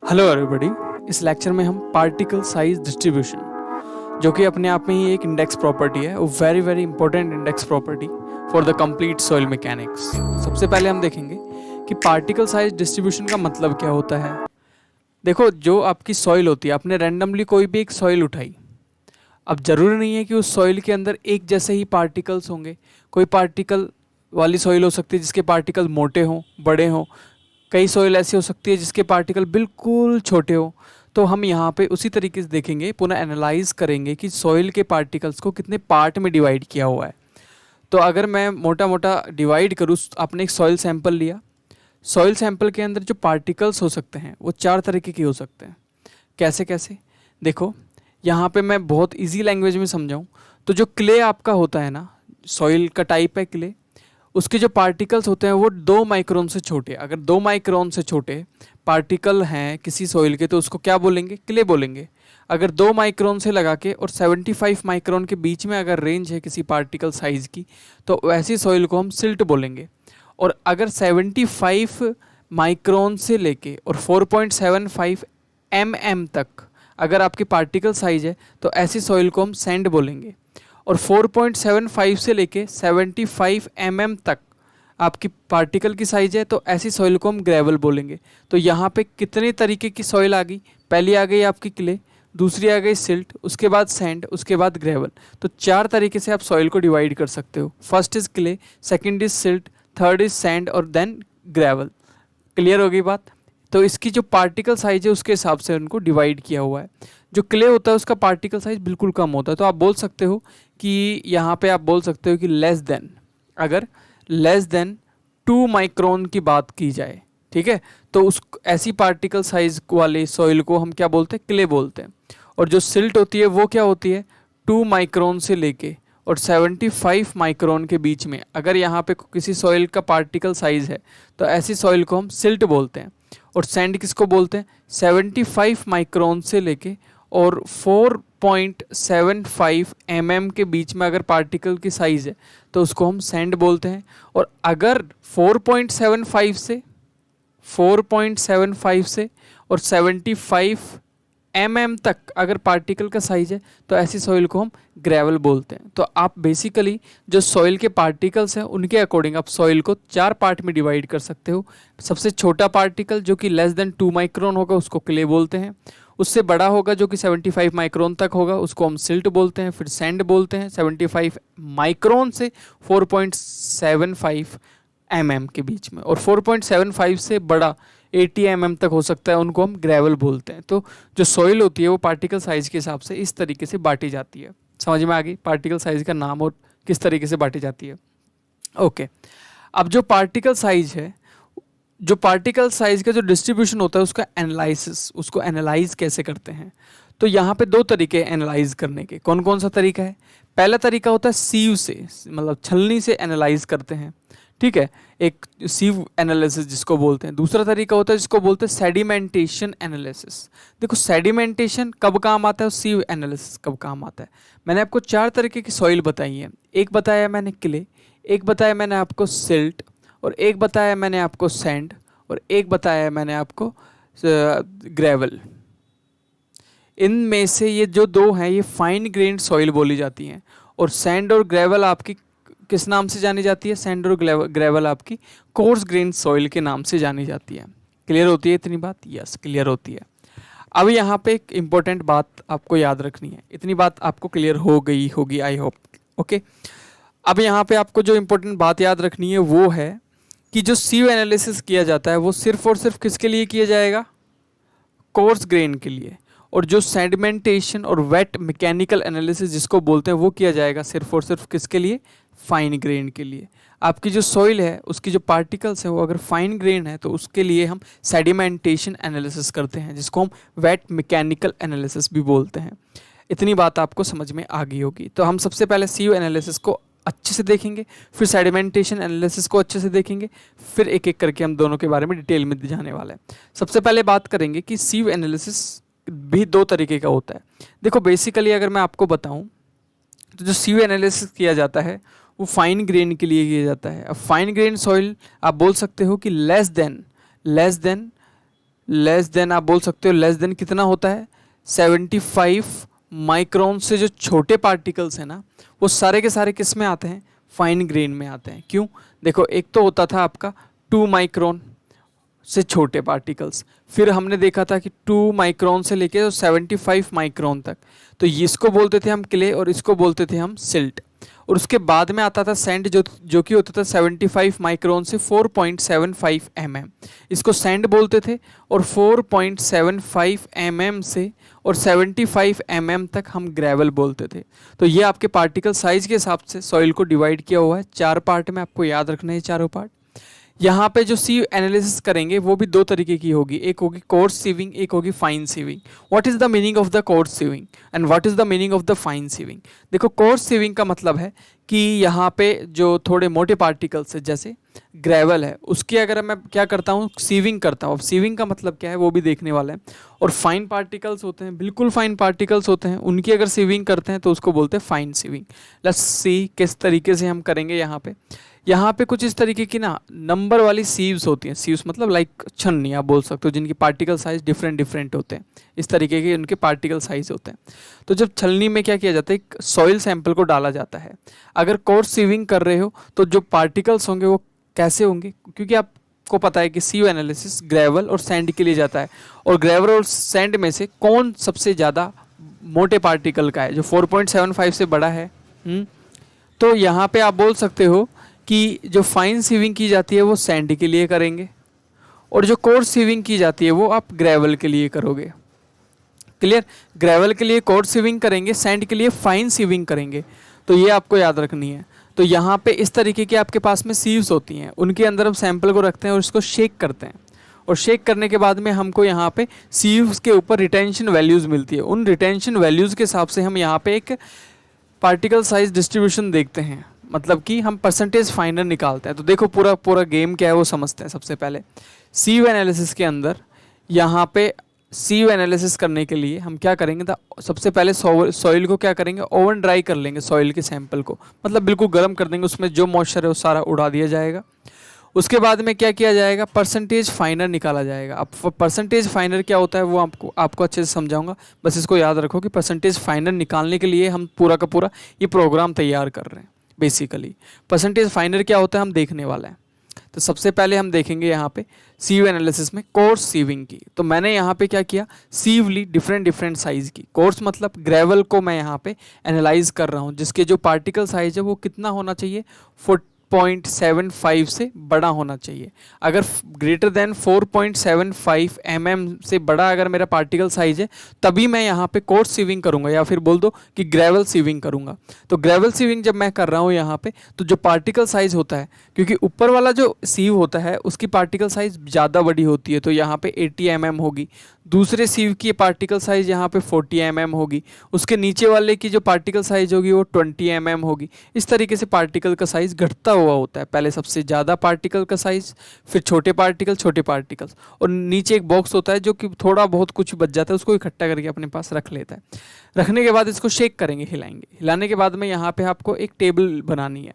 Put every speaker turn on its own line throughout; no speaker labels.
Hello everybody. इस lecture में हम पार्टिकल साइज डिस्ट्रीब्यूशन, जो कि अपने आप में ही एक इंडेक्स प्रॉपर्टी है, वो very very important index property for the complete soil mechanics. सबसे पहले हम देखेंगे कि पार्टिकल साइज डिस्ट्रीब्यूशन का मतलब क्या होता है। देखो, जो आपकी सॉइल होती है, आपने रैंडमली कोई भी एक सॉइल उठाई। अब जरूरी नहीं है कि उस सॉइल के अंदर एक जैसे ही पार्टिकल्स होंगे। कोई पार्टिकल वाली सॉइल हो सकती है जिसके पार्टिकल मोटे हों, बड़े हों। कई सॉइल ऐसी हो सकती है जिसके पार्टिकल बिल्कुल छोटे हो। तो हम यहाँ पे उसी तरीके से देखेंगे, पुनः एनालाइज करेंगे कि सॉइल के पार्टिकल्स को कितने पार्ट में डिवाइड किया हुआ है। तो अगर मैं मोटा मोटा डिवाइड करूँ, आपने एक सॉइल सैंपल लिया। सॉइल सैंपल के अंदर जो पार्टिकल्स हो सकते हैं वो चार तरीके के हो सकते हैं। कैसे कैसे? देखो, यहाँ पे मैं बहुत इजी लैंग्वेज में समझाऊँ तो जो क्ले आपका होता है ना, सॉइल का टाइप है क्ले, उसके जो पार्टिकल्स होते हैं वो 2 माइक्रोन से छोटे। अगर 2 माइक्रोन से छोटे पार्टिकल हैं किसी सॉइल के तो उसको क्या बोलेंगे? क्ले बोलेंगे। अगर 2 माइक्रोन से लगा के और 75 माइक्रोन के बीच में अगर रेंज है किसी पार्टिकल साइज की तो वैसी सॉइल को हम सिल्ट बोलेंगे। और अगर 75 माइक्रोन से लेके और 4.75 mm तक अगर आपकी पार्टिकल साइज है तो ऐसी सॉइल को हम सैंड बोलेंगे। और 4.75 से लेके 75 mm तक आपकी पार्टिकल की साइज है तो ऐसी सॉइल को हम ग्रेवल बोलेंगे। तो यहाँ पे कितने तरीके की सॉइल आ गई? पहली आ गई आपकी क्ले, दूसरी आ गई सिल्ट, उसके बाद सैंड, उसके बाद ग्रेवल। तो 4 तरीके से आप सॉइल को डिवाइड कर सकते हो। First is clay, second is silt, third is sand और देन ग्रेवल। क्लियर होगी बात? तो इसकी जो पार्टिकल साइज है उसके हिसाब से उनको डिवाइड किया हुआ है। जो क्ले होता है उसका पार्टिकल साइज बिल्कुल कम होता है, तो आप बोल सकते हो कि यहाँ पे आप बोल सकते हो कि लेस देन, अगर लेस देन 2 माइक्रोन की बात की जाए, ठीक है, तो उस ऐसी पार्टिकल साइज वाले सॉइल को हम क्या बोलते हैं? क्ले बोलते हैं। और जो सिल्ट होती है वो क्या होती है? 2 माइक्रोन से लेके और 75 माइक्रोन के बीच में अगर यहाँ पे किसी सॉइल का पार्टिकल साइज है तो ऐसी सॉइल को हम सिल्ट बोलते हैं। और सैंड किसको बोलते हैं? 75 माइक्रोन से लेके और 4.75 mm के बीच में अगर पार्टिकल की साइज है तो उसको हम सैंड बोलते हैं। और अगर 4.75 से और 75 mm तक अगर पार्टिकल का साइज है तो ऐसी सॉइल को हम ग्रेवल बोलते हैं। तो आप बेसिकली जो सॉइल के पार्टिकल्स हैं उनके अकॉर्डिंग आप सॉइल को 4 पार्ट में डिवाइड कर सकते हो। सबसे छोटा पार्टिकल जो कि लेस देन 2 माइक्रोन होगा उसको क्ले बोलते हैं। उससे बड़ा होगा जो कि 75 माइक्रोन तक होगा उसको हम सिल्ट बोलते हैं। फिर सैंड बोलते हैं 75 माइक्रोन से 4.75 mm के बीच में। और 4.75 से बड़ा 80 mm तक हो सकता है, उनको हम ग्रेवल बोलते हैं। तो जो सॉइल होती है वो पार्टिकल साइज के हिसाब से इस तरीके से बांटी जाती है। समझ में आ गई पार्टिकल साइज का नाम और किस तरीके से बांटी जाती है? ओके। अब जो पार्टिकल साइज है, जो पार्टिकल साइज का जो डिस्ट्रीब्यूशन होता है उसका एनालिसिस, उसको एनालाइज कैसे करते हैं? तो यहाँ पे 2 तरीके एनालाइज करने के। कौन कौन सा तरीका है? पहला तरीका होता है सीव से, मतलब छलनी से एनालाइज करते हैं, ठीक है, एक सीव एनालिसिस जिसको बोलते हैं। दूसरा तरीका होता है जिसको बोलते हैं सेडिमेंटेशन एनालिसिस। देखो, सेडिमेंटेशन कब काम आता है और सीव एनालिसिस कब काम आता है। मैंने आपको 4 तरीके की सॉइल बताई है। एक बताया मैंने क्ले, एक बताया मैंने आपको सिल्ट, और एक बताया मैंने आपको सैंड, और एक बताया मैंने आपको ग्रेवल। इनमें से ये जो 2 हैं ये फाइन ग्रेन्ड सॉइल बोली जाती हैं। और सैंड और ग्रेवल आपकी किस नाम से जानी जाती है? सैंड और ग्रेवल आपकी कोर्स ग्रेन सॉइल के नाम से जानी जाती है। क्लियर होती है इतनी बात? यस, क्लियर होती है। अब यहाँ पे एक इम्पोर्टेंट बात आपको याद रखनी है। इतनी बात आपको क्लियर हो गई होगी, आई होप। ओके, अब यहाँ पे आपको जो इम्पोर्टेंट बात याद रखनी है वो है कि जो सीव एनालिसिस किया जाता है वो सिर्फ और सिर्फ किसके लिए किया जाएगा? कोर्स ग्रेन के लिए। और जो सेडिमेंटेशन और वेट मैकेनिकल एनालिसिस जिसको बोलते हैं वो किया जाएगा सिर्फ और सिर्फ किसके लिए? फाइन ग्रेन के लिए। आपकी जो सॉइल है उसकी जो पार्टिकल्स हैं वो अगर फाइन ग्रेन है तो उसके लिए हम सेडिमेंटेशन एनालिसिस करते हैं, जिसको हम वेट मैकेनिकल एनालिसिस भी बोलते हैं। इतनी बात आपको समझ में आ गई होगी। तो हम सबसे पहले सीव एनालिसिस को अच्छे से देखेंगे, फिर सेडिमेंटेशन एनालिसिस को अच्छे से देखेंगे, फिर एक एक करके हम दोनों के बारे में डिटेल में जाने वाले हैं। सबसे पहले बात करेंगे कि सीव एनालिसिस भी 2 तरीके का होता है। देखो, बेसिकली अगर मैं आपको बताऊं तो जो सीव एनालिसिस किया जाता है वो फाइन ग्रेन के लिए किया जाता है। अब फाइन ग्रेन सॉइल आप बोल सकते हो कि लेस देन लेस देन, आप बोल सकते हो लेस देन कितना होता है, 75 माइक्रोन से जो छोटे पार्टिकल्स हैं ना, वो सारे के सारे किस में आते हैं, फाइन ग्रेन में आते हैं। क्यों, देखो एक तो होता था आपका 2 माइक्रोन से छोटे पार्टिकल्स, फिर हमने देखा था कि 2 माइक्रोन से लेके 75 माइक्रोन तक, तो इसको बोलते थे हम क्ले और इसको बोलते थे हम सिल्ट। और उसके बाद में आता था सैंड जो कि होता था 75 माइक्रोन से 4.75 mm, इसको सैंड बोलते थे। और 4.75 mm से और 75 mm तक हम ग्रेवल बोलते थे। तो ये आपके पार्टिकल साइज के हिसाब से सॉइल को डिवाइड किया हुआ है 4 पार्ट में, आपको याद रखना है चारों पार्ट। यहाँ पे जो सीव एनालिसिस करेंगे वो भी 2 तरीके की होगी, एक होगी कोर्स सीविंग, एक होगी fine sewing. What is the meaning of the coarse sewing and what is the meaning of the fine sewing? देखो कोर्स सीविंग का मतलब है कि यहाँ पे जो थोड़े मोटे पार्टिकल्स है जैसे ग्रेवल है, उसकी अगर मैं क्या करता हूँ, सीविंग करता हूँ। अब सीविंग का मतलब क्या है वो भी देखने वाला है। और फाइन पार्टिकल्स होते हैं, बिल्कुल फाइन पार्टिकल्स होते हैं, उनकी अगर सीविंग करते हैं तो उसको बोलते हैं फाइन सीविंग। लेट्स सी किस तरीके से हम करेंगे। यहाँ पे कुछ इस तरीके की ना नंबर वाली सीव्स होती हैं। सीव्स मतलब लाइक छन्नी आप बोल सकते हो, जिनकी पार्टिकल साइज डिफरेंट होते हैं। इस तरीके के उनके पार्टिकल साइज होते हैं। तो जब छलनी में क्या किया जाता है, एक सॉइल सैंपल को डाला जाता है। अगर कोर्स सीविंग कर रहे हो तो जो पार्टिकल्स होंगे वो कैसे होंगे, क्योंकि आपको पता है कि सीव एनालिसिस ग्रेवल और सैंड के लिए जाता है, और ग्रेवल और सैंड में से कौन सबसे ज़्यादा मोटे पार्टिकल का है, जो 4.75 से बड़ा है। तो यहाँ पे आप बोल सकते हो कि जो फाइन सीविंग की जाती है वो सैंड के लिए करेंगे, और जो कोर्स सीविंग की जाती है वो आप ग्रेवल के लिए करोगे। क्लियर? ग्रेवल के लिए कोर्स सीविंग करेंगे, सैंड के लिए फाइन सीविंग करेंगे। तो ये आपको याद रखनी है। तो यहाँ पे इस तरीके के आपके पास में सीव्स होती हैं, उनके अंदर हम सैंपल को रखते हैं और इसको शेक करते हैं, और शेक करने के बाद में हमको यहाँ पे सीव्स के ऊपर रिटेंशन वैल्यूज़ मिलती है। उन रिटेंशन वैल्यूज़ के हिसाब से हम यहाँ पे एक पार्टिकल साइज डिस्ट्रीब्यूशन देखते हैं, मतलब कि हम परसेंटेज फाइनर निकालते हैं। तो देखो पूरा गेम क्या है वो समझते हैं। सबसे पहले सीव एनालिसिस के अंदर यहाँ पे सीव एनालिसिस करने के लिए हम क्या करेंगे, तो सबसे पहले सॉइल को क्या करेंगे, ओवन ड्राई कर लेंगे सॉइल के सैंपल को, मतलब बिल्कुल गर्म कर देंगे, उसमें जो मॉइस्चर है वो सारा उड़ा दिया जाएगा। उसके बाद में क्या किया जाएगा, परसेंटेज फाइनर निकाला जाएगा। अब परसेंटेज फाइनर क्या होता है वो आपको अच्छे से समझाऊंगा, बस इसको याद रखो कि परसेंटेज फाइनर निकालने के लिए हम पूरा का पूरा ये प्रोग्राम तैयार कर रहे हैं। बेसिकली परसेंटेज फाइनर क्या होता है हम देखने वाला है। तो सबसे पहले हम देखेंगे यहाँ पे सीव एनालिसिस में कोर्स सीविंग की। तो मैंने यहाँ पे क्या किया, सीव ली डिफरेंट साइज़ की। कोर्स मतलब ग्रेवल को मैं यहाँ पे एनालाइज कर रहा हूँ, जिसके जो पार्टिकल साइज है वो कितना होना चाहिए, 4.75 से बड़ा होना चाहिए। अगर ग्रेटर देन 4.75 mm से बड़ा अगर मेरा पार्टिकल साइज है तभी मैं यहाँ पे कोर्स सीविंग करूँगा, या फिर बोल दो कि ग्रेवल सीविंग करूँगा। तो ग्रेवल सीविंग जब मैं कर रहा हूँ यहाँ पे, तो जो पार्टिकल साइज होता है, क्योंकि ऊपर वाला जो सीव होता है उसकी पार्टिकल साइज ज़्यादा बड़ी होती है, तो यहाँ पे 80 mm होगी। दूसरे सीव की पार्टिकल साइज यहाँ पे 40 mm होगी। उसके नीचे वाले की जो पार्टिकल साइज होगी वो 20 mm होगी। इस तरीके से पार्टिकल का साइज घटता हुआ होता है। पहले सबसे ज़्यादा पार्टिकल का साइज, फिर छोटे पार्टिकल्स, और नीचे एक बॉक्स होता है जो कि थोड़ा बहुत कुछ बच जाता है, उसको इकट्ठा करके अपने पास रख लेता है। रखने के बाद इसको शेक करेंगे, हिलाएंगे। हिलाने के बाद में यहाँ पे आपको एक टेबल बनानी है।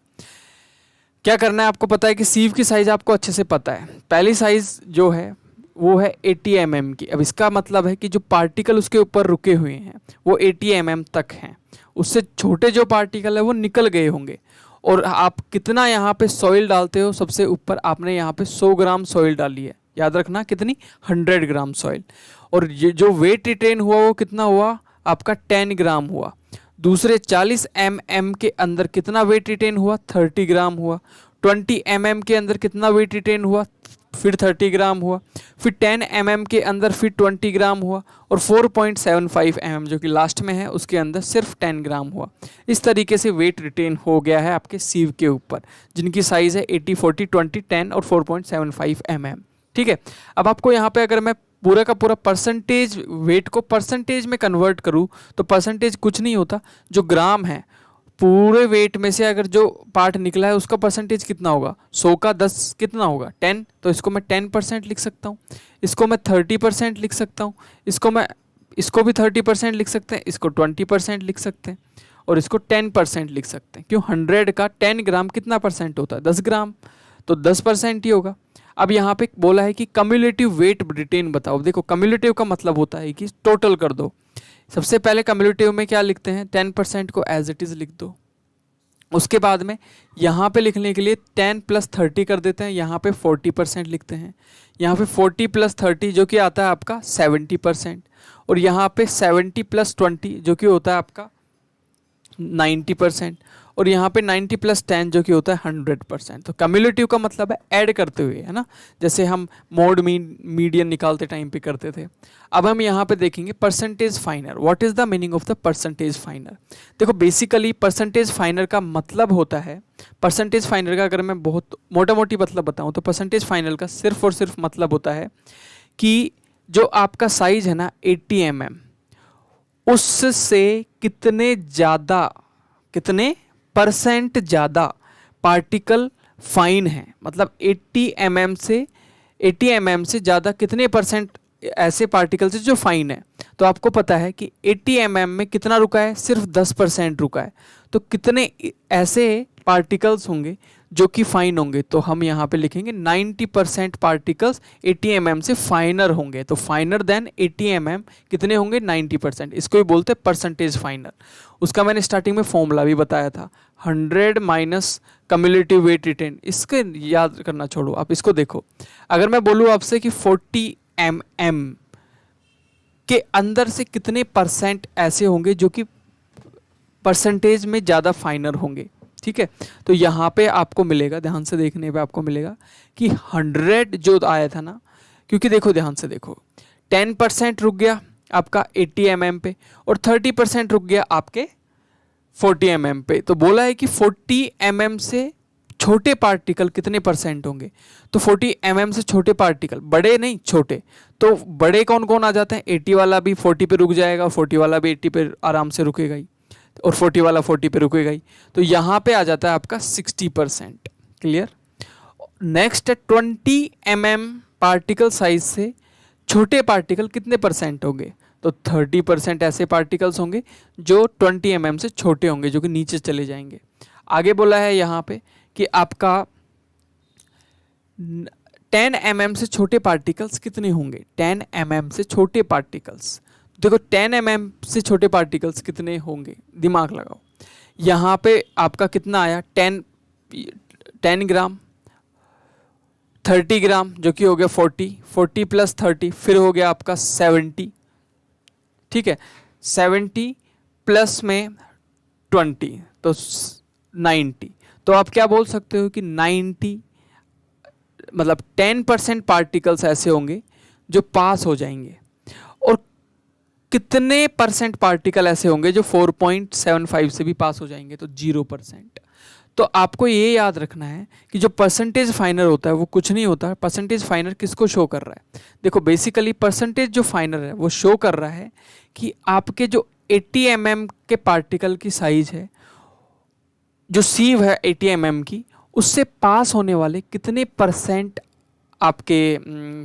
क्या करना है, आपको पता है कि सीव की साइज़ आपको अच्छे से पता है। पहली साइज़ जो है वो है 80 mm की। अब इसका मतलब है कि जो पार्टिकल उसके ऊपर रुके हुए हैं वो 80 mm तक हैं। उससे छोटे जो पार्टिकल है वो निकल गए होंगे। और आप कितना यहाँ पे सॉइल डालते हो, सबसे ऊपर आपने यहाँ पे 100 ग्राम सॉइल डाली है। याद रखना कितनी, 100 ग्राम सॉइल। और ये जो वेट रिटेन हुआ वो कितना हुआ आपका, 10 ग्राम हुआ। दूसरे 40 mm के अंदर कितना वेट रिटेन हुआ, 30 ग्राम हुआ। 20 mm के अंदर कितना वेट रिटेन हुआ, फिर 30 ग्राम हुआ। फिर 10 mm के अंदर फिर 20 ग्राम हुआ। और 4.75 mm जो कि लास्ट में है उसके अंदर सिर्फ 10 ग्राम हुआ। इस तरीके से वेट रिटेन हो गया है आपके सीव के ऊपर, जिनकी साइज़ है 80, 40, 20, 10 और 4.75 mm। ठीक है। अब आपको यहाँ पे अगर मैं पूरा का पूरा परसेंटेज वेट को परसेंटेज में कन्वर्ट करूँ, तो परसेंटेज कुछ नहीं होता, जो ग्राम है पूरे वेट में से अगर जो पार्ट निकला है उसका परसेंटेज कितना होगा, 100 का 10 कितना होगा, 10। तो इसको मैं 10% लिख सकता हूँ, इसको मैं 30% लिख सकता हूँ, इसको भी 30% लिख सकते हैं, इसको 20% लिख सकते हैं, और इसको 10% लिख सकते हैं। क्यों, 100 का 10 ग्राम कितना परसेंट होता है, 10 ग्राम, तो 10% ही होगा। अब यहाँ पे बोला है कि कम्युलेटिव वेट रिटेन बताओ। देखो कम्युलेटिव का मतलब होता है कि टोटल कर दो। सबसे पहले कम्युलेटिव में क्या लिखते हैं, 10% को एज इट इज़ लिख दो। उसके बाद में यहाँ पे लिखने के लिए 10 + 30 कर देते हैं, यहाँ पे 40% लिखते हैं। यहाँ पे 40 + 30 जो कि आता है आपका 70%, और यहाँ पे 70 + 20 जो कि होता है आपका 90%, और यहाँ पे 90 + 10 जो कि होता है 100%। तो कम्युलेटिव का मतलब है ऐड करते हुए, है ना, जैसे हम मोड मीडियन निकालते टाइम पे करते थे। अब हम यहाँ पे देखेंगे percentage फाइनर। What is the meaning of the percentage फाइनर। देखो बेसिकली परसेंटेज फाइनर का मतलब होता है, परसेंटेज फाइनर का अगर मैं बहुत मोटा मोटी मतलब बताऊँ तो परसेंटेज फाइनर का सिर्फ और सिर्फ मतलब होता है कि जो आपका साइज है ना 80 mm, उससे कितने % ज़्यादा पार्टिकल फाइन है। मतलब 80 mm से ज़्यादा कितने % ऐसे पार्टिकल्स जो फाइन है। तो आपको पता है कि 80 mm में कितना रुका है, सिर्फ 10% रुका है। तो कितने ऐसे पार्टिकल्स होंगे जो कि फाइन होंगे, तो हम यहाँ पे लिखेंगे 90% पार्टिकल्स 80 mm से फाइनर होंगे। तो फाइनर देन 80 mm कितने होंगे, 90%। इसको ही बोलते हैं परसेंटेज फाइनर। उसका मैंने स्टार्टिंग में फॉर्मूला भी बताया था, 100 माइनस कम्युलेटिव वेट रिटेन। इसके याद करना छोड़ो, आप इसको देखो। अगर मैं बोलूँ आपसे कि 40 mm के अंदर से कितने % ऐसे होंगे जो कि परसेंटेज में ज़्यादा फाइनर होंगे, ठीक है, तो यहाँ पे आपको मिलेगा, ध्यान से देखने पे आपको मिलेगा कि 100 जो आया था ना, क्योंकि देखो ध्यान से देखो 10% रुक गया आपका 80 mm पे, और 30% रुक गया आपके 40 mm पे। तो बोला है कि 40 mm से छोटे पार्टिकल कितने % होंगे, तो 40 mm से छोटे पार्टिकल, बड़े नहीं छोटे। तो बड़े कौन कौन आ जाते हैं, 80 वाला भी 40 पे रुक जाएगा, 40 वाला भी 80 पे आराम से रुकेगा ही, और 40 वाला 40 पे रुकेगा ही। तो यहाँ पे आ जाता है आपका 60%। क्लियर। नेक्स्ट है 20 mm पार्टिकल साइज से छोटे पार्टिकल कितने % होंगे, तो 30% ऐसे पार्टिकल्स होंगे जो 20 mm से छोटे होंगे, जो कि नीचे चले जाएंगे। आगे बोला है यहाँ पे कि आपका 10 mm से छोटे पार्टिकल्स कितने होंगे, 10 mm से छोटे पार्टिकल्स। देखो 10 mm से छोटे पार्टिकल्स कितने होंगे, दिमाग लगाओ। यहाँ पे आपका कितना आया, 10 ग्राम, 30 ग्राम जो कि हो गया 40 + 30 फिर हो गया आपका 70, ठीक है, 70 प्लस में 20 तो 90। तो आप क्या बोल सकते हो कि 90 मतलब 10% पार्टिकल्स ऐसे होंगे जो पास हो जाएंगे, और कितने % पार्टिकल ऐसे होंगे जो 4.75 से भी पास हो जाएंगे, तो 0%। तो आपको ये याद रखना है कि जो परसेंटेज फाइनर होता है वो कुछ नहीं होता है। परसेंटेज फाइनर किसको शो कर रहा है, देखो बेसिकली परसेंटेज जो फाइनर है वो शो कर रहा है कि आपके जो 80 mm के पार्टिकल की साइज है, जो सीव है 80 mm की, उससे पास होने वाले कितने % आपके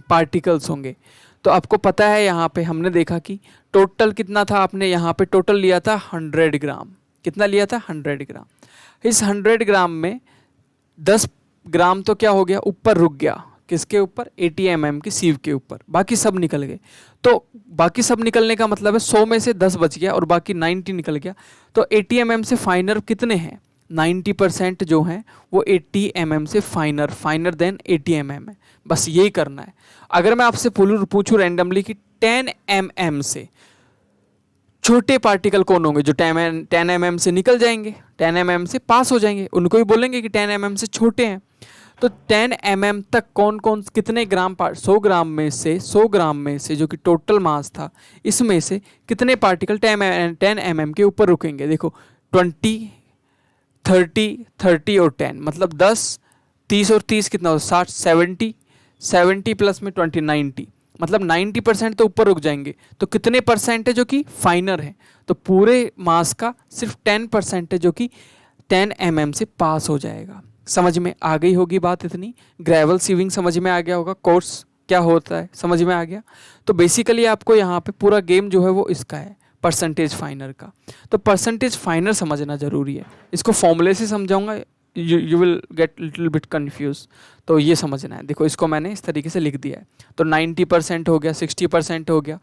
पार्टिकल्स होंगे। तो आपको पता है यहाँ पे हमने देखा कि टोटल कितना था, आपने यहाँ पे टोटल लिया था 100 ग्राम। कितना लिया था, 100 ग्राम। इस 100 ग्राम में 10 ग्राम तो क्या हो गया, ऊपर रुक गया, किसके ऊपर, 80 mm की सीव के ऊपर, बाकी सब निकल गए। तो बाकी सब निकलने का मतलब है 100 में से 10 बच गया और बाकी 90 निकल गया। तो 80 mm से फाइनर कितने हैं, 90% जो हैं वो 80 mm से फाइनर देन 80 mm है। बस यही करना है। अगर मैं आपसे पूछूं रैंडमली कि 10 mm से छोटे पार्टिकल कौन होंगे जो 10 mm से निकल जाएंगे, 10 mm से पास हो जाएंगे, उनको ही बोलेंगे कि 10 mm से छोटे हैं। तो 10 mm तक कौन कौन कितने ग्राम 100 ग्राम में से जो कि टोटल मास था, इसमें से कितने पार्टिकल 10 mm के ऊपर रुकेंगे। देखो 20, 30 और 10, मतलब 10, 30 और 30 कितना हो, 60, 70 प्लस में 20, 90, मतलब 90% तो ऊपर रुक जाएंगे। तो कितने % है जो कि फाइनर है, तो पूरे मास का सिर्फ 10% है जो कि 10 mm से पास हो जाएगा। समझ में आ गई होगी बात इतनी। ग्रेवल सीविंग समझ में आ गया होगा, कोर्स क्या होता है समझ में आ गया। तो बेसिकली आपको यहाँ पे पूरा गेम जो है वो इसका है, परसेंटेज फाइनर का। तो परसेंटेज फाइनर समझना जरूरी है, इसको फॉर्मूले से समझाऊंगा, you will get little bit confuse. तो ये समझना है, देखो इसको मैंने इस तरीके से लिख दिया है। तो 90% हो गया, 60% हो गया,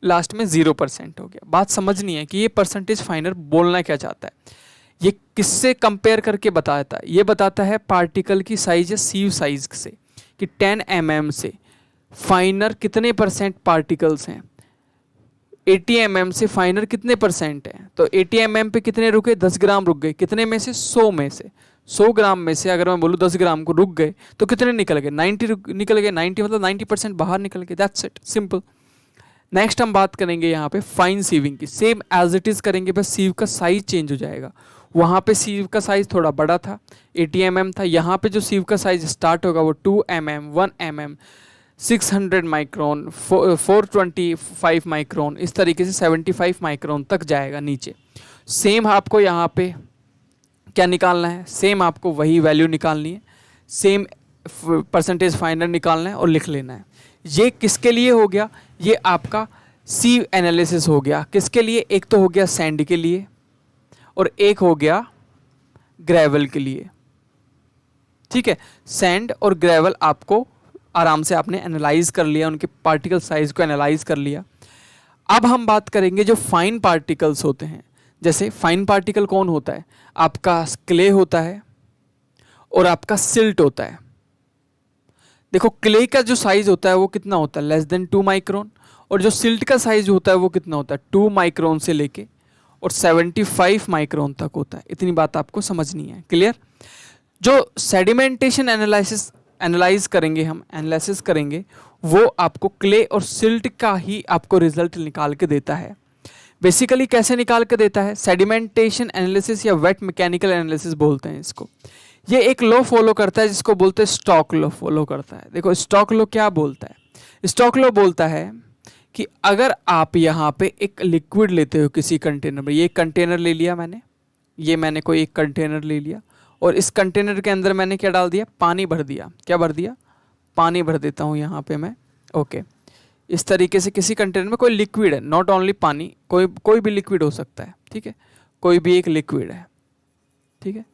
लास्ट में 0% हो गया। बात समझनी है कि ये परसेंटेज फाइनर बोलना क्या चाहता है। ये किससे कंपेयर करके बताता है? ये बताता है पार्टिकल की साइज या सीव साइज से, कि 10 mm से फाइनर कितने परसेंट पार्टिकल्स हैं, 80 mm से फाइनर कितने परसेंट है। तो 80 mm पे कितने रुके, 10 ग्राम रुक गए, कितने में से, 100 में से। 100 ग्राम में से अगर मैं बोलूँ 10 ग्राम को रुक गए तो कितने निकल गए, 90 निकल गए। 90 मतलब 90% बाहर निकल गए। That's it, simple. नेक्स्ट हम बात करेंगे यहाँ पे फाइन सीविंग की। सेम एज इट इज करेंगे, बस सीव का साइज चेंज हो जाएगा। वहाँ पे सीव का साइज थोड़ा बड़ा था, 80 mm था। यहाँ पे जो सीव का साइज स्टार्ट होगा वो 2 mm, 1 mm, 600 माइक्रोन, 425 माइक्रोन, इस तरीके से 75 माइक्रोन तक जाएगा नीचे। सेम आपको यहाँ पे क्या निकालना है, सेम आपको वही वैल्यू निकालनी है, सेम परसेंटेज फाइनर निकालना है और लिख लेना है। ये किसके लिए हो गया, ये आपका सीव एनालिसिस हो गया। किसके लिए, एक तो हो गया सैंड के लिए और एक हो गया ग्रेवल के लिए। ठीक है, सैंड और ग्रेवल आपको आराम से आपने एनालाइज कर लिया, उनके पार्टिकल साइज को एनालाइज कर लिया। अब हम बात करेंगे जो फाइन पार्टिकल्स होते हैं। जैसे फाइन पार्टिकल कौन होता है, आपका क्ले होता है और आपका सिल्ट होता है। देखो क्ले का जो साइज होता है वो कितना होता है, लेस देन 2 माइक्रोन, और जो सिल्ट का साइज होता है वो कितना होता है, 2 माइक्रोन से लेके और 75 माइक्रोन तक होता है। इतनी बात आपको समझनी है, क्लियर। जो सेडिमेंटेशन एनालाइज करेंगे, हम एनालिसिस करेंगे, वो आपको क्ले और सिल्ट का ही आपको रिजल्ट निकाल के देता है। बेसिकली कैसे निकाल के देता है, सेडिमेंटेशन एनालिसिस या वेट मैकेनिकल एनालिसिस बोलते हैं इसको। ये एक लॉ फॉलो करता है जिसको बोलते हैं स्टॉक लॉ फॉलो करता है। देखो स्टॉक लॉ क्या बोलता है, स्टॉक लॉ बोलता है कि अगर आप यहाँ पे एक लिक्विड लेते हो किसी कंटेनर में, ये कंटेनर ले लिया मैंने, ये मैंने कोई एक कंटेनर ले लिया और इस कंटेनर के अंदर मैंने क्या डाल दिया, पानी भर दिया। क्या भर दिया, पानी भर देता हूँ यहाँ पे मैं। ओके, इस तरीके से किसी कंटेनर में कोई लिक्विड है, नॉट ओनली पानी, कोई भी लिक्विड हो सकता है। ठीक है, कोई भी एक लिक्विड है। ठीक है,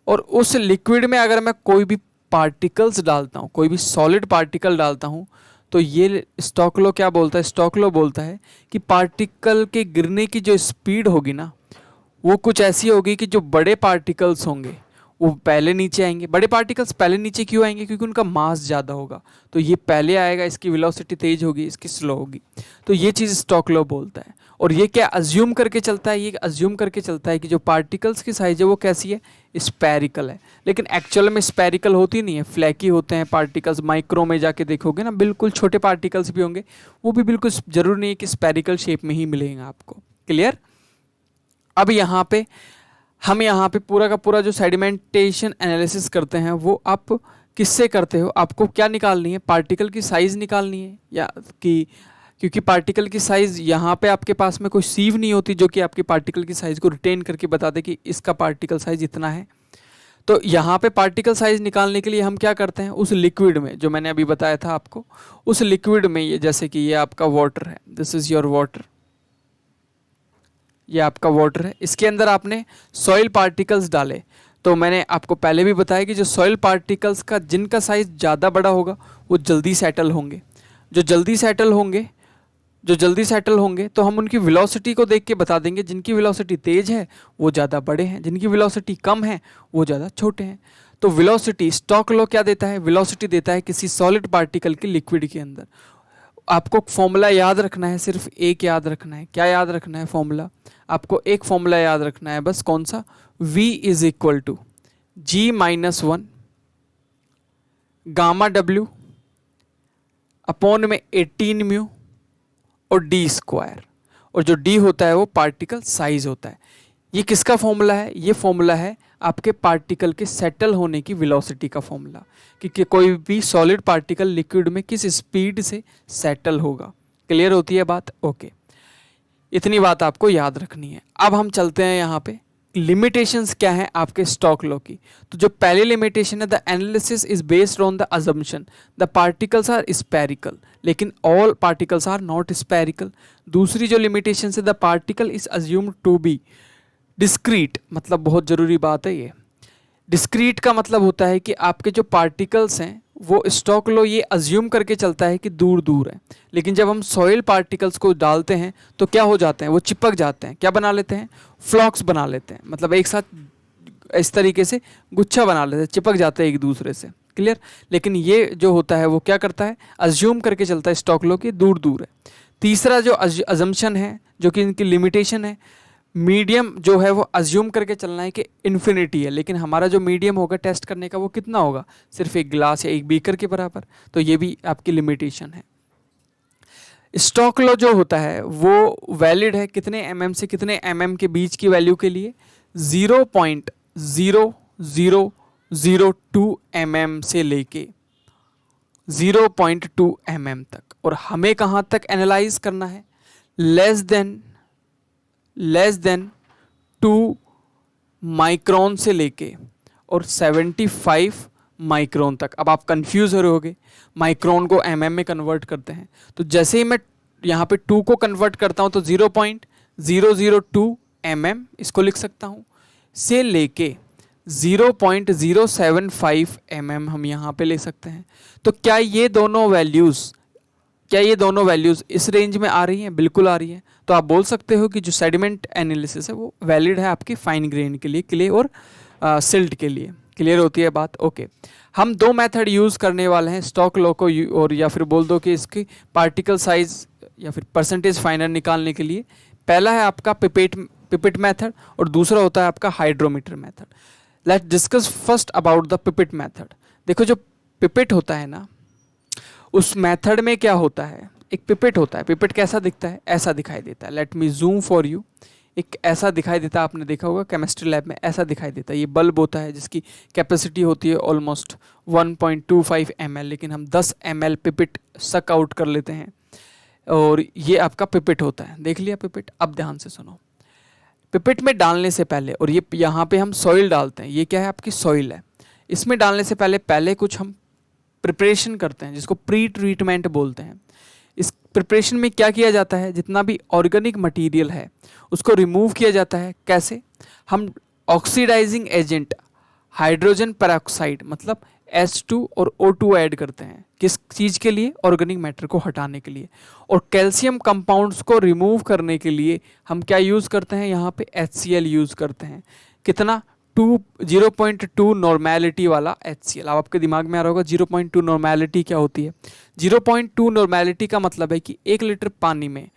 और उस लिक्विड में अगर मैं कोई भी पार्टिकल्स डालता हूँ, कोई भी सॉलिड पार्टिकल डालता हूँ, तो ये स्टॉक लॉ क्या बोलता है, स्टॉक लॉ बोलता है कि पार्टिकल के गिरने की जो स्पीड होगी ना, वो कुछ ऐसी होगी कि जो बड़े पार्टिकल्स होंगे वो पहले नीचे आएंगे। बड़े पार्टिकल्स पहले नीचे क्यों आएंगे, क्योंकि उनका मास ज़्यादा होगा, तो ये पहले आएगा, इसकी वेलोसिटी तेज होगी, इसकी स्लो होगी। तो ये चीज़ स्टॉक लॉ बोलता है। और ये क्या अज्यूम करके चलता है, ये अज्यूम करके चलता है कि जो पार्टिकल्स की साइज है वो कैसी है, स्पेरिकल है। लेकिन एक्चुअल में स्पेरिकल होती नहीं है, फ्लैकी होते हैं पार्टिकल्स। माइक्रो में जाके देखोगे ना, बिल्कुल छोटे पार्टिकल्स भी होंगे, वो भी बिल्कुल जरूरी नहीं है कि स्पेरिकल शेप में ही मिलेंगे आपको, क्लियर। अब यहाँ पे हम यहाँ पे पूरा का पूरा जो सेडिमेंटेशन एनालिसिस करते हैं वो आप किससे करते हो, आपको क्या निकालनी है, पार्टिकल की साइज़ निकालनी है, या कि क्योंकि पार्टिकल की साइज़ यहाँ पे आपके पास में कोई सीव नहीं होती जो कि आपकी पार्टिकल की साइज़ को रिटेन करके बता दे कि इसका पार्टिकल साइज़ इतना है। तो यहाँ पे पार्टिकल साइज़ निकालने के लिए हम क्या करते हैं, उस लिक्विड में जो मैंने अभी बताया था आपको, उस लिक्विड में ये जैसे कि ये आपका वाटर है, दिस इज़ योर वाटर, ये आपका वाटर है, इसके अंदर आपने सॉइल पार्टिकल्स डाले। तो मैंने आपको पहले भी बताया कि जो सॉइल पार्टिकल्स का जिनका साइज़ ज़्यादा बड़ा होगा वो जल्दी सेटल होंगे। जो जल्दी सेटल होंगे तो हम उनकी वेलोसिटी को देख के बता देंगे, जिनकी वेलोसिटी तेज़ है वो ज़्यादा बड़े हैं, जिनकी वेलोसिटी कम है वो ज़्यादा छोटे हैं। तो वेलोसिटी, स्टॉक लॉ क्या देता है, वेलोसिटी देता है किसी सॉलिड पार्टिकल के लिक्विड के अंदर। आपको फॉर्मूला याद रखना है, सिर्फ एक याद रखना है। क्या याद रखना है फॉर्मूला, आपको एक फॉर्मूला याद रखना है बस, कौन सा, V is equal to G-1 gamma W upon में 18 म्यू और D स्क्वायर, और जो D होता है वो पार्टिकल साइज होता है। ये किसका फॉर्मूला है, ये फॉर्मूला है आपके पार्टिकल के सेटल होने की वेलोसिटी का फॉर्मूला, कि कोई भी सॉलिड पार्टिकल लिक्विड में किस स्पीड से सेटल होगा। क्लियर होती है बात, ओके। इतनी बात आपको याद रखनी है। अब हम चलते हैं यहाँ पे लिमिटेशंस क्या है आपके स्टॉक लॉ की। तो जो पहली लिमिटेशन है, the analysis is based on the assumption the particles are spherical, लेकिन all particles are not spherical. दूसरी जो लिमिटेशन है, the particle is assumed to be discrete, मतलब बहुत जरूरी बात है ये, डिस्क्रीट का मतलब होता है कि आपके जो पार्टिकल्स हैं वो स्टॉक लो ये अज्यूम करके चलता है कि दूर दूर है, लेकिन जब हम सॉइल पार्टिकल्स को डालते हैं तो क्या हो जाते हैं, वो चिपक जाते हैं, क्या बना लेते हैं, फ्लॉक्स बना लेते हैं, मतलब एक साथ इस तरीके से गुच्छा बना लेते हैं, चिपक जाते हैं एक दूसरे से। क्लियर। लेकिन ये जो होता है वो क्या करता है, अज्यूम करके चलता है स्टॉक लो कि दूर दूर है। तीसरा जो अजम्पशन है, जो कि इनकी लिमिटेशन है, मीडियम जो है वो अज्यूम करके चलना है कि इन्फिनिटी है, लेकिन हमारा जो मीडियम होगा टेस्ट करने का वो कितना होगा, सिर्फ एक ग्लास या एक बीकर के बराबर। तो ये भी आपकी लिमिटेशन है। स्टॉक लॉ जो होता है वो वैलिड है कितने mm से कितने mm के बीच की वैल्यू के लिए, 0.0002 mm से लेके 0.2 mm तक। और हमें कहाँ तक एनालाइज करना है, लेस देन 2 माइक्रोन से लेके और 75 माइक्रोन तक। अब आप कंफ्यूज हो रहे होगे, माइक्रोन को mm में कन्वर्ट करते हैं, तो जैसे ही मैं यहाँ पे 2 को कन्वर्ट करता हूँ तो 0.002 mm इसको लिख सकता हूँ, से लेके 0.075 mm हम यहाँ पे ले सकते हैं। तो क्या ये दोनों वैल्यूज़ इस रेंज में आ रही हैं? बिल्कुल आ रही है। तो आप बोल सकते हो कि जो सेडिमेंट एनालिसिस है वो वैलिड है आपकी फाइन ग्रेन के लिए, क्ले और सिल्ट के लिए। क्लियर होती है बात? ओके। हम 2 मेथड यूज़ करने वाले हैं स्टॉक लॉ को और या फिर बोल दो कि इसकी पार्टिकल साइज या फिर परसेंटेज फाइनर निकालने के लिए। पहला है आपका पिपेट मेथड और दूसरा होता है आपका hydrometer method. Let's discuss first about the pipette method. देखो जो पिपेट होता है ना, उस मेथड में क्या होता है, एक पिपेट होता है। पिपेट कैसा दिखता है? ऐसा दिखाई देता है। Let me zoom for you. एक ऐसा दिखाई देता है, आपने देखा होगा केमिस्ट्री लैब में ऐसा दिखाई देता है। ये बल्ब होता है जिसकी कैपेसिटी होती है ऑलमोस्ट 1.25 ml, लेकिन हम 10 ml पिपेट सक आउट कर लेते हैं और ये आपका पिपेट होता है। देख लिया पिपेट? अब ध्यान से सुनो। पिपेट में डालने से पहले, और ये यहाँ पे हम सॉइल डालते हैं, ये क्या है आपकी सॉइल है। इसमें डालने से पहले कुछ हम प्रिपरेशन करते हैं जिसको प्री ट्रीटमेंट बोलते हैं। इस प्रिपरेशन में क्या किया जाता है, जितना भी ऑर्गेनिक मटेरियल है उसको रिमूव किया जाता है। कैसे? हम ऑक्सीडाइजिंग एजेंट हाइड्रोजन पेरोक्साइड मतलब H2 और O2 ऐड करते हैं। किस चीज़ के लिए? ऑर्गेनिक मैटर को हटाने के लिए। और कैल्शियम कंपाउंड्स को रिमूव करने के लिए हम क्या यूज़ करते हैं, यहाँ पे HCl यूज़ करते हैं। कितना? 0.2 नॉर्मेलिटी वाला HCl। अब आपके दिमाग में आ रहा होगा 0.2 नॉर्मेलिटी क्या होती है। 0.2 नॉर्मेलिटी का मतलब है कि 1 लीटर पानी में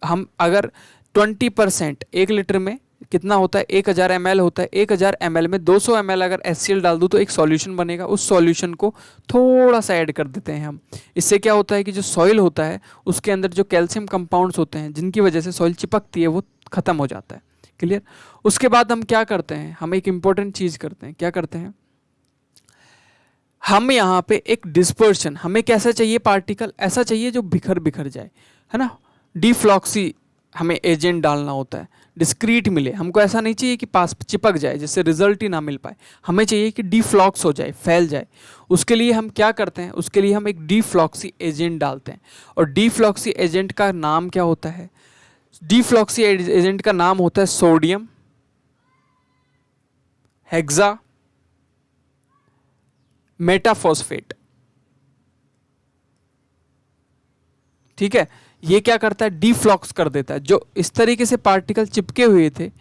हम अगर 20%, 1 लीटर में कितना होता है, 1000 ml होता है। 1000 ml में 200 ml अगर HCl डाल दूँ तो एक सॉल्यूशन बनेगा। उस सॉल्यूशन को थोड़ा सा ऐड कर देते हैं हम। इससे क्या होता है कि जो सॉइल होता है उसके अंदर जो कैल्शियम कंपाउंड्स होते हैं जिनकी वजह से सॉइल चिपकती है वो ख़त्म हो जाता है। क्लियर? उसके बाद हम क्या करते हैं, हम एक इम्पॉर्टेंट चीज़ करते हैं। क्या करते हैं? हम यहाँ पे एक डिस्पर्शन, हमें कैसा चाहिए पार्टिकल, ऐसा चाहिए जो बिखर बिखर जाए, है ना। डिफ्लॉक्सी हमें एजेंट डालना होता है, डिस्क्रीट मिले हमको। ऐसा नहीं चाहिए कि पास चिपक जाए जिससे रिजल्ट ही ना मिल पाए। हमें चाहिए कि डिफ्लॉक्स हो जाए, फैल जाए। उसके लिए हम क्या करते हैं, उसके लिए हम एक डिफ्लॉक्सी एजेंट डालते हैं। और डिफ्लॉक्सी एजेंट का नाम क्या होता है? डिफ्लॉक्सी एजेंट का नाम होता है सोडियम हेक्सा मेटाफॉस्फेट। ठीक है? ये क्या करता है, डिफ्लॉक्स कर देता है। जो इस तरीके से पार्टिकल चिपके हुए थे,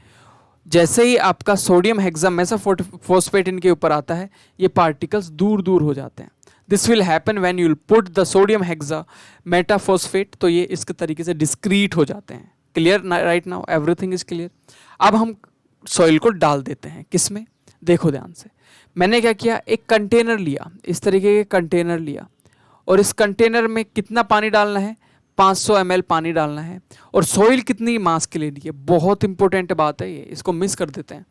जैसे ही आपका सोडियम हेक्सा मेटाफॉस्फेट इनके ऊपर आता है, ये पार्टिकल्स दूर दूर हो जाते हैं। This will happen when you will put the sodium hexametaphosphate, तो ये इस तरीके से डिस्क्रीट हो जाते हैं। Clear? Right now everything is clear. अब हम सॉइल को डाल देते हैं। किसमें? देखो ध्यान से। मैंने क्या किया, एक कंटेनर लिया, इस तरीके के कंटेनर लिया, और इस कंटेनर में कितना पानी डालना है, 500 ml पानी डालना है। और सॉइल कितनी मास के लिए ली है, बहुत इंपॉर्टेंट बात है ये, इसको मिस कर देते हैं।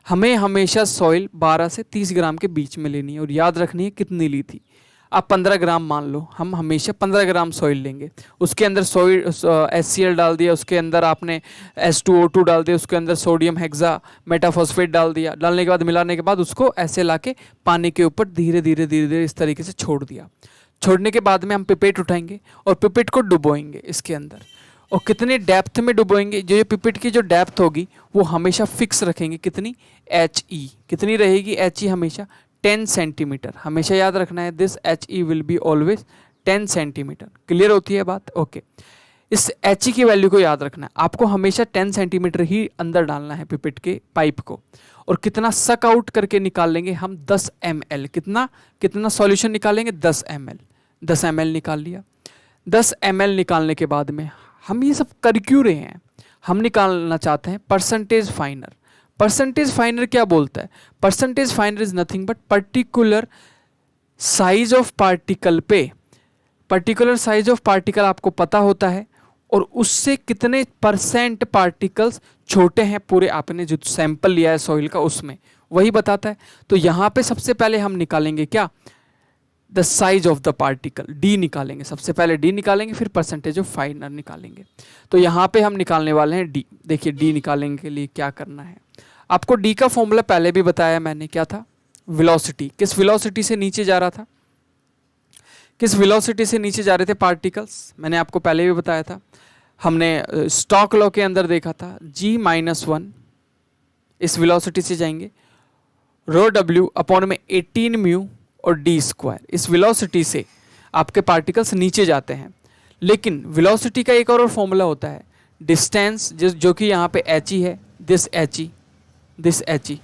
हमें हमेशा सॉइल 12 से 30 ग्राम के बीच में लेनी है और याद रखनी है कितनी ली थी। आप 15 ग्राम मान लो, हम हमेशा 15 ग्राम सॉइल लेंगे। उसके अंदर सॉइल HCl डाल दिया, उसके अंदर आपने H2O2 डाल दिया, उसके अंदर सोडियम हेक्सा मेटाफॉस्फेट डाल दिया। डालने के बाद, मिलाने के बाद उसको ऐसे लाके पानी के ऊपर धीरे धीरे इस तरीके से छोड़ दिया। छोड़ने के बाद में हम पिपेट उठाएंगे और पिपेट को डुबोएंगे इसके अंदर। और कितने डेप्थ में डुबोएंगे, जो ये पिपेट की जो डेप्थ होगी वो हमेशा फिक्स रखेंगे, कितनी, HE कितनी रहेगी, HE हमेशा 10 सेंटीमीटर, हमेशा याद रखना है, this HE will be always 10 centimetre. Clear होती है बात, ओके। इस HE की वैल्यू को याद रखना है, आपको हमेशा 10 सेंटीमीटर ही अंदर डालना है पिपेट के पाइप को। और कितना सक आउट करके निकाल लेंगे हम, 10 ml, कितना सॉल्यूशन निकालेंगे, 10 ml, 10 ml निकाल लिया। 10 ml निकालने के बाद में हम ये सब कर क्यों रहे हैं, हम निकालना चाहते हैं परसेंटेज फाइनर। परसेंटेज फाइनर क्या बोलता है, percentage फाइनर is nothing but particular size of particle पे, पर्टिकुलर साइज ऑफ पार्टिकल आपको पता होता है और उससे कितने परसेंट पार्टिकल्स छोटे हैं पूरे आपने जो सैंपल लिया है सॉइल का उसमें, वही बताता है। तो यहाँ पे सबसे पहले हम निकालेंगे क्या, the size of the particle, D निकालेंगे, सबसे पहले डी निकालेंगे, फिर परसेंटेज ऑफ फाइनर निकालेंगे। तो यहाँ पे हम निकालने वाले हैं डी। देखिए डी निकालने के लिए क्या करना है, आपको डी का फॉर्मूला पहले भी बताया मैंने, क्या था, वेलोसिटी, किस वेलोसिटी से नीचे जा रहा था, किस वेलोसिटी से नीचे जा रहे थे पार्टिकल्स, मैंने आपको पहले भी बताया था, हमने स्टॉक लॉ के अंदर देखा था, G-1 इस वेलोसिटी से जाएंगे, रो W अपॉन में 18 म्यू और डी स्क्वायर, इस वेलोसिटी से आपके पार्टिकल्स नीचे जाते हैं। लेकिन वेलोसिटी का एक और फॉर्मूला होता है, डिस्टेंस, जो कि यहाँ पे HE है, दिस HE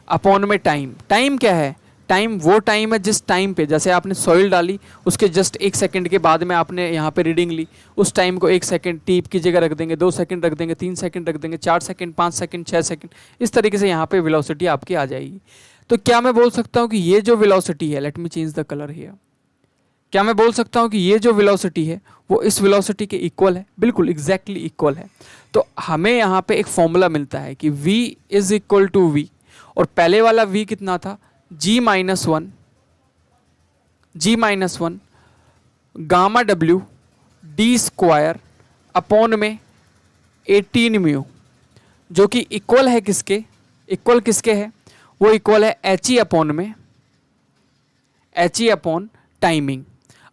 अपॉन में टाइम। टाइम क्या है, टाइम वो टाइम है जिस टाइम पे, जैसे आपने सॉइल डाली उसके जस्ट 1 सेकंड के बाद में आपने यहाँ पे रीडिंग ली, उस टाइम को 1 सेकंड टीप की जगह रख देंगे, 2 सेकंड रख देंगे, 3 सेकंड रख देंगे, 4 सेकंड, 5 सेकंड, 6 सेकंड, इस तरीके से यहाँ पे वेलोसिटी आपकी आ जाएगी। तो क्या मैं बोल सकता हूँ कि ये जो वेलोसिटी है, let me change the colour here, क्या मैं बोल सकता हूँ कि ये जो वेलोसिटी है वो इस वेलोसिटी के इक्वल है, बिल्कुल एग्जैक्टली इक्वल है। तो हमें यहाँ पे एक फॉर्मूला मिलता है कि v is equal to v, और पहले वाला v कितना था, G-1 gamma W D square upon में 18 म्यू, जो कि इक्वल है किसके, इक्वल किसके है, वो इक्वल है HE अपॉन में, HE अपॉन टाइमिंग।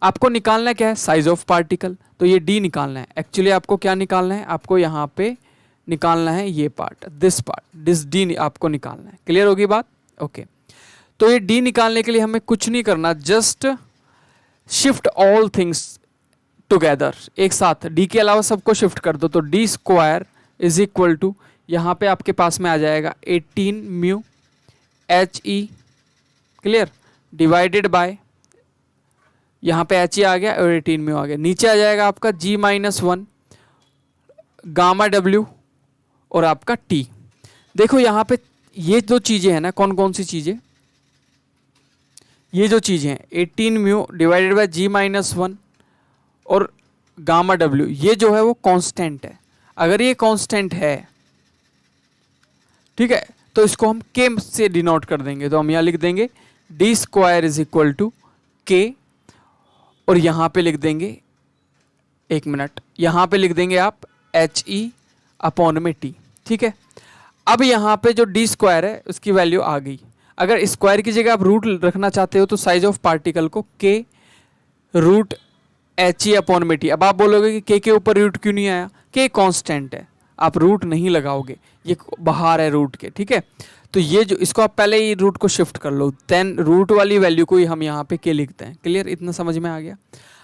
आपको निकालना क्या है, साइज ऑफ पार्टिकल, तो ये D निकालना है। एक्चुअली आपको क्या निकालना है, आपको यहाँ पे निकालना है ये पार्ट, दिस D आपको निकालना है। क्लियर होगी बात, ओके। तो ये D निकालने के लिए हमें कुछ नहीं करना, just shift all things together, एक साथ D के अलावा सबको शिफ्ट कर दो। तो D square is equal to, यहाँ पे आपके पास में आ जाएगा 18 mu HE, clear, divided by, यहाँ पे HE आ गया और 18 म्यू आ गया, नीचे आ जाएगा आपका G-1 गामा W और आपका T। देखो यहाँ पे ये दो चीज़ें हैं ना, कौन कौन सी चीज़ें, ये जो चीज़ें हैं 18 म्यू डिवाइडेड बाय G-1 और गामा W, ये जो है वो कांस्टेंट है। अगर ये कांस्टेंट है, ठीक है, तो इसको हम K से डिनोट कर देंगे। तो हम यहाँ लिख देंगे D square is equal to K, और यहाँ पे लिख देंगे, एक मिनट, यहाँ पे लिख देंगे आप HE अपॉन में T, ठीक है। अब यहाँ पे जो डी स्क्वायर है उसकी वैल्यू आ गई। अगर स्क्वायर की जगह आप रूट रखना चाहते हो तो साइज ऑफ पार्टिकल को K रूट HE अपॉन में T। अब आप बोलोगे कि K के ऊपर रूट क्यों नहीं आया, K कांस्टेंट है, आप रूट नहीं लगाओगे, ये बाहर है रूट के, ठीक है। तो ये जो, इसको आप पहले ही रूट को शिफ्ट कर लो, देन रूट वाली वैल्यू को ही हम यहाँ पे K लिखते हैं। क्लियर, इतना समझ में आ गया।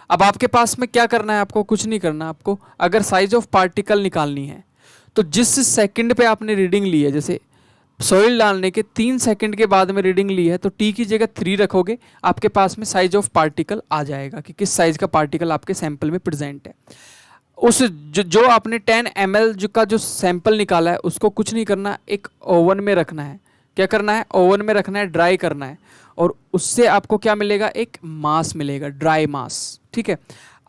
अब आपके पास में क्या करना है, आपको कुछ नहीं करना, आपको अगर साइज ऑफ पार्टिकल निकालनी है तो जिस सेकंड पे आपने रीडिंग ली है, जैसे सॉइल डालने के 3 सेकंड के बाद में रीडिंग ली है, तो T की जगह 3 रखोगे, आपके पास में साइज ऑफ पार्टिकल आ जाएगा कि किस साइज का पार्टिकल आपके सैंपल में प्रेजेंट है। उस जो आपने 10 ml का जो सैंपल निकाला है उसको कुछ नहीं करना, एक ओवन में रखना है। क्या करना है, ओवन में रखना है, ड्राई करना है, और उससे आपको क्या मिलेगा, एक मास मिलेगा, ड्राई मास, ठीक है।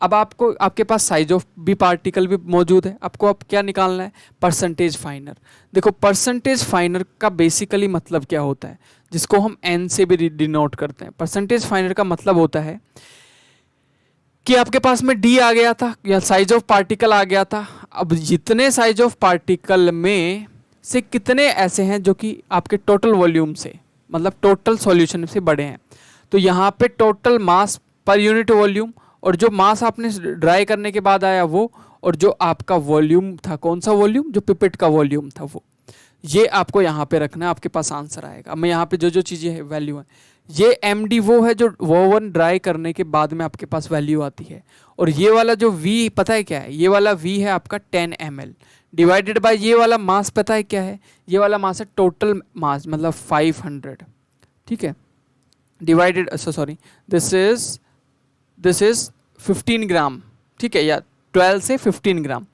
अब आपको, आपके पास साइज ऑफ भी पार्टिकल भी मौजूद है, आपको अब क्या निकालना है, परसेंटेज फाइनर। देखो परसेंटेज फाइनर का बेसिकली मतलब क्या होता है, जिसको हम N से भी डिनोट करते हैं। परसेंटेज फाइनर का मतलब होता है कि आपके पास में D आ गया था या साइज ऑफ पार्टिकल आ गया था, अब जितने साइज ऑफ पार्टिकल में से कितने ऐसे हैं जो कि आपके टोटल वॉल्यूम से, मतलब टोटल सॉल्यूशन से बड़े हैं। तो यहाँ पे total mass per unit volume, और जो मास आपने ड्राई करने के बाद आया वो, और जो आपका वॉल्यूम था, कौन सा वॉल्यूम, जो पिपेट का वॉल्यूम था वो, ये आपको यहाँ पे रखना है, आपके पास आंसर आएगा। अब मैं यहाँ पे जो जो चीज़ें है वैल्यू है, ये एम डी वो है जो ओवन ड्राई करने के बाद में आपके पास वैल्यू आती है, और ये वाला जो वी पता है क्या है, ये वाला वी है आपका 10 ml डिवाइडेड बाय ये वाला मास पता है क्या है, ये वाला मास है टोटल मास मतलब 500, ठीक है, divided sorry this is 15 gram, ठीक है, या 12 से 15 gram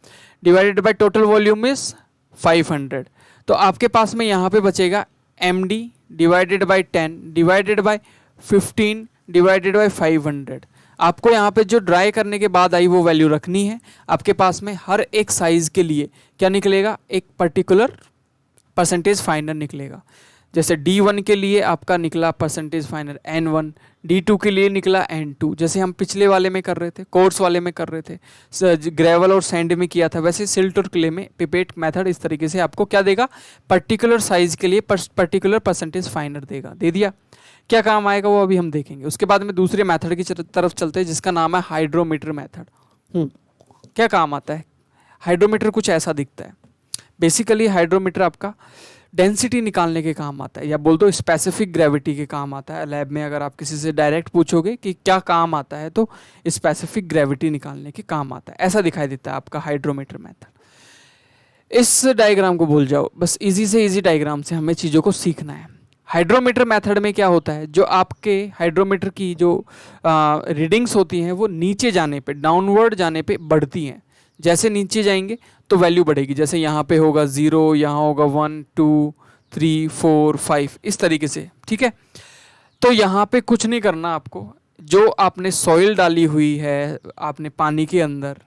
divided by total volume is 500। तो आपके पास में यहाँ पे बचेगा M D divided by 10 divided by 15 divided by 500। आपको यहाँ पे जो ड्राई करने के बाद आई वो वैल्यू रखनी है। आपके पास में हर एक साइज़ के लिए क्या निकलेगा, एक पर्टिकुलर परसेंटेज फाइनर निकलेगा। जैसे D1 के लिए आपका निकला परसेंटेज फाइनर N1, D2 के लिए निकला N2, जैसे हम पिछले वाले में कर रहे थे, कोर्स वाले में कर रहे थे, ग्रेवल और सैंड में किया था, वैसे सिल्ट और क्ले में पिपेट मेथड इस तरीके से आपको क्या देगा, पर्टिकुलर साइज के लिए पर्टिकुलर परसेंटेज फाइनर देगा। दे दिया, क्या काम आएगा वो अभी हम देखेंगे। उसके बाद में दूसरे मेथड की तरफ चलते हैं जिसका नाम है हाइड्रोमीटर मेथड। क्या काम आता है हाइड्रोमीटर, कुछ ऐसा दिखता है। बेसिकली हाइड्रोमीटर आपका डेंसिटी निकालने के काम आता है, या बोल दो स्पेसिफिक ग्रेविटी के काम आता है। लैब में अगर आप किसी से डायरेक्ट पूछोगे कि क्या काम आता है तो स्पेसिफिक ग्रेविटी निकालने के काम आता है, ऐसा दिखाई देता है आपका हाइड्रोमीटर मेथड। इस डायग्राम को भूल जाओ, बस इजी से इजी डायग्राम से हमें चीज़ों को सीखना है। हाइड्रोमीटर मेथड में क्या होता है, जो आपके हाइड्रोमीटर की जो रीडिंग्स होती हैं वो नीचे जाने पे, डाउनवर्ड जाने पे बढ़ती हैं। जैसे नीचे जाएंगे तो वैल्यू बढ़ेगी, जैसे यहाँ पे होगा 0, यहाँ होगा 1, 2, 3, 4, 5, इस तरीके से, ठीक है। तो यहाँ पे कुछ नहीं करना आपको, जो आपने सॉइल डाली हुई है आपने पानी के अंदर,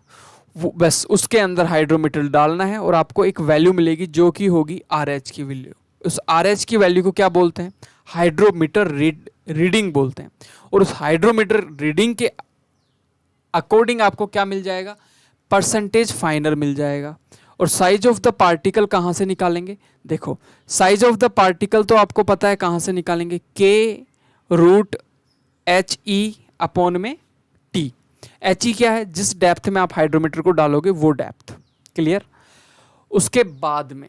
वो बस उसके अंदर हाइड्रोमीटर डालना है और आपको एक वैल्यू मिलेगी जो कि होगी RH की वैल्यू। उस RH की वैल्यू को क्या बोलते हैं, हाइड्रोमीटर रीडिंग बोलते हैं। और उस हाइड्रोमीटर रीडिंग के अकॉर्डिंग आपको क्या मिल जाएगा, परसेंटेज फाइनर मिल जाएगा। और साइज ऑफ द पार्टिकल कहाँ से निकालेंगे, देखो साइज ऑफ द पार्टिकल तो आपको पता है कहाँ से निकालेंगे, K√HE अपॉन में T। HE क्या है, जिस डेप्थ में आप हाइड्रोमीटर को डालोगे वो डेप्थ, क्लियर। उसके बाद में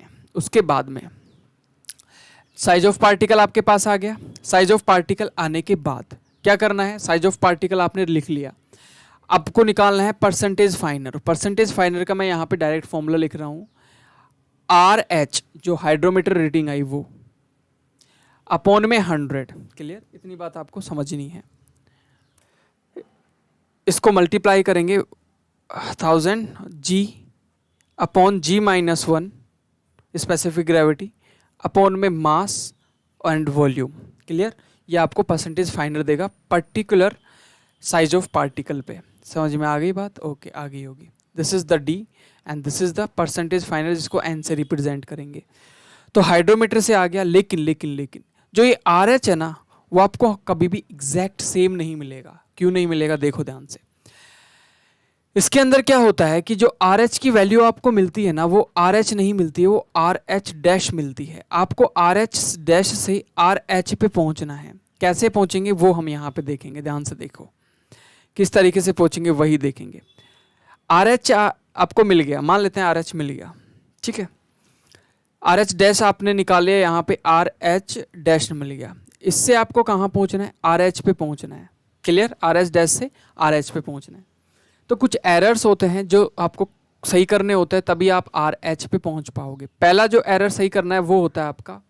साइज ऑफ पार्टिकल आपके पास आ गया। साइज ऑफ पार्टिकल आने के बाद क्या करना है, साइज ऑफ पार्टिकल आपने लिख लिया, आपको निकालना है परसेंटेज फाइनर। परसेंटेज फाइनर का मैं यहाँ पे डायरेक्ट फॉर्मूला लिख रहा हूँ, RH जो हाइड्रोमीटर रीडिंग आई वो अपॉन में 100, क्लियर। इतनी बात आपको समझनी है। इसको मल्टीप्लाई करेंगे 1000 G upon G-1 specific gravity upon में मास एंड वॉल्यूम, क्लियर। ये आपको परसेंटेज फाइनर देगा पर्टिकुलर साइज ऑफ पार्टिकल पे। समझ में आ गई बात, ओके आ गई होगी। This is the D and this is the percentage final, जिसको N से रिप्रेजेंट करेंगे। तो हाइड्रोमीटर से आ गया, लेकिन जो ये RH है ना, वो आपको कभी भी एग्जैक्ट सेम नहीं मिलेगा। क्यों नहीं मिलेगा, देखो ध्यान से। इसके अंदर क्या होता है कि जो RH की वैल्यू आपको मिलती है ना, वो RH नहीं मिलती है, वो RH- मिलती है। आपको RH- से RH पे पहुंचना है। कैसे पहुंचेंगे वो हम यहाँ पे देखेंगे, ध्यान से देखो किस तरीके से पहुंचेंगे वही देखेंगे। RH आपको मिल गया, मान लेते हैं RH मिल गया, ठीक है। RH- आपने निकाले, यहाँ पे RH- मिल गया। इससे आपको कहाँ पहुंचना है, RH पे पहुंचना है, क्लियर। RH- से RH पे पहुंचना है। तो कुछ एरर्स होते हैं जो आपको सही करने होते हैं, तभी आप RH पे पहुंच पाओगे। पहला जो एरर सही करना है वो होता है आपका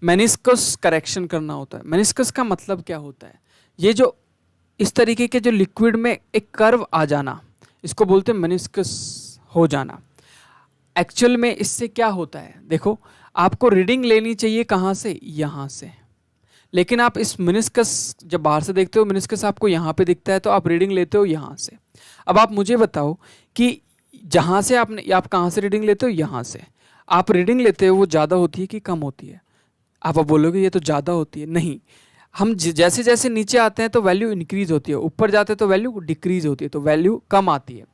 मेनिस्कस करेक्शन करना होता है। मेनिस्कस का मतलब क्या होता है, ये जो इस तरीके के जो लिक्विड में एक कर्व आ जाना, इसको बोलते हैं मेनिस्कस हो जाना। एक्चुअल में इससे क्या होता है, देखो आपको रीडिंग लेनी चाहिए कहाँ से, यहाँ से, लेकिन आप इस मेनिस्कस जब बाहर से देखते हो, मेनिस्कस आपको यहाँ पे दिखता है तो आप रीडिंग लेते हो यहाँ से। अब आप मुझे बताओ कि जहाँ से आप कहाँ से रीडिंग लेते हो, यहाँ से आप रीडिंग लेते हो, वो ज़्यादा होती है कि कम होती है। आप बोलोगे ये तो ज़्यादा होती है, नहीं। हम जैसे जैसे नीचे आते हैं तो वैल्यू इंक्रीज होती है, ऊपर जाते हैं तो वैल्यू डिक्रीज होती है, तो वैल्यू कम आती है।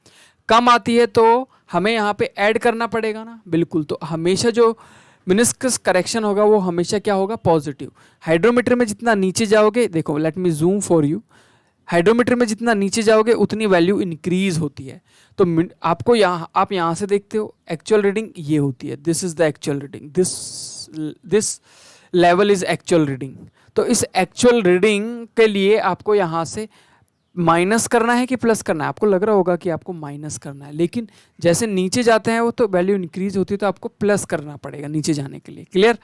कम आती है तो हमें यहाँ पे ऐड करना पड़ेगा ना, बिल्कुल। तो हमेशा जो मेनिस्कस करेक्शन होगा वो हमेशा क्या होगा, पॉजिटिव। हाइड्रोमीटर में जितना नीचे जाओगे, देखो let me zoom for you, hydrometer में जितना नीचे जाओगे उतनी वैल्यू इंक्रीज होती है। तो आपको यहाँ, आप यहाँ से देखते हो एक्चुअल रीडिंग ये होती है, this is the actual reading, this level is actual reading. तो इस एक्चुअल रीडिंग के लिए आपको यहाँ से माइनस करना है कि प्लस करना है। आपको लग रहा होगा कि आपको माइनस करना है, लेकिन जैसे नीचे जाते हैं वो तो वैल्यू इंक्रीज होती है, तो आपको प्लस करना पड़ेगा नीचे जाने के लिए। क्लियर।